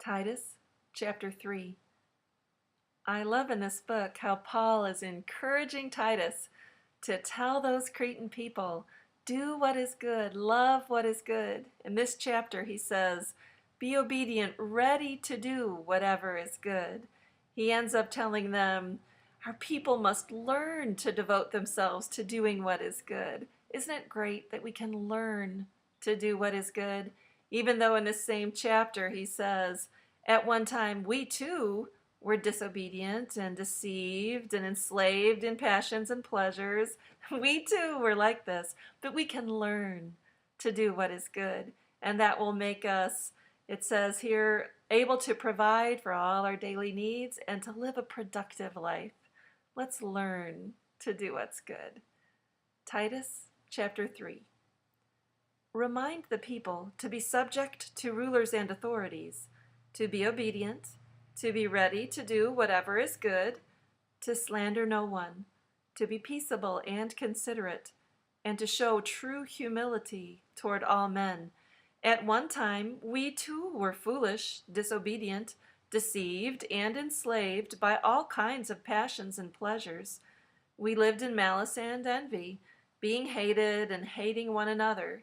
Titus chapter 3. I love in this book how Paul is encouraging Titus to tell those Cretan people, do what is good, love what is good. In this chapter he says, be obedient, ready to do whatever is good. He ends up telling them, our people must learn to devote themselves to doing what is good. Isn't it great that we can learn to do what is good? Even though in this same chapter he says, at one time we too were disobedient and deceived and enslaved in passions and pleasures. We too were like this, but we can learn to do what is good. And that will make us, it says here, able to provide for all our daily needs and to live a productive life. Let's learn to do what's good. Titus chapter 3. Remind the people to be subject to rulers and authorities, to be obedient, to be ready to do whatever is good, to slander no one, to be peaceable and considerate, and to show true humility toward all men. At one time we too were foolish, disobedient, deceived, and enslaved by all kinds of passions and pleasures. We lived in malice and envy, being hated and hating one another.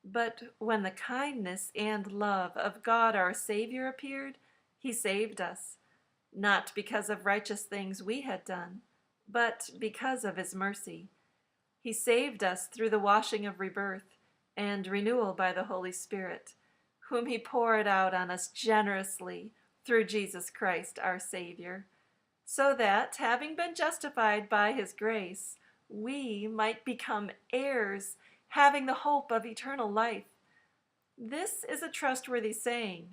But when the kindness and love of God our Savior appeared, He saved us, not because of righteous things we had done, but because of His mercy. He saved us through the washing of rebirth and renewal by the Holy Spirit, whom He poured out on us generously through Jesus Christ our Savior, so that, having been justified by His grace, we might become heirs, having the hope of eternal life. This is a trustworthy saying,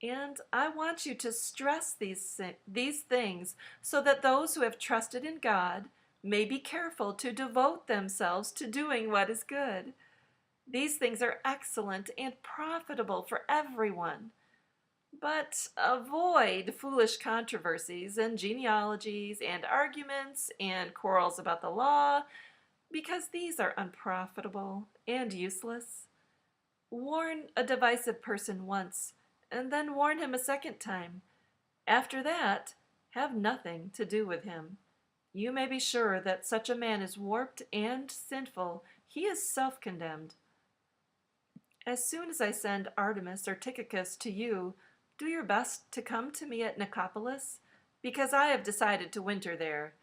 and I want you to stress these things so that those who have trusted in God may be careful to devote themselves to doing what is good. These things are excellent and profitable for everyone. But avoid foolish controversies and genealogies and arguments and quarrels about the law, because these are unprofitable and useless. Warn a divisive person once, and then warn him a second time. After that, have nothing to do with him. You may be sure that such a man is warped and sinful. He is self-condemned. As soon as I send Artemas or Tychicus to you, do your best to come to me at Nicopolis, because I have decided to winter there.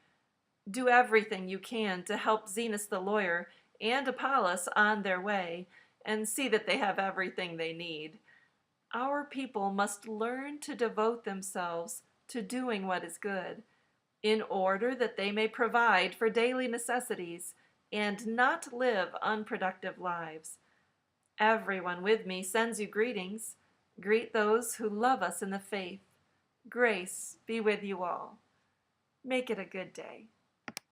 Do everything you can to help Zenas the lawyer and Apollos on their way, and see that they have everything they need. Our people must learn to devote themselves to doing what is good, in order that they may provide for daily necessities and not live unproductive lives. Everyone with me sends you greetings. Greet those who love us in the faith. Grace be with you all. Make it a good day.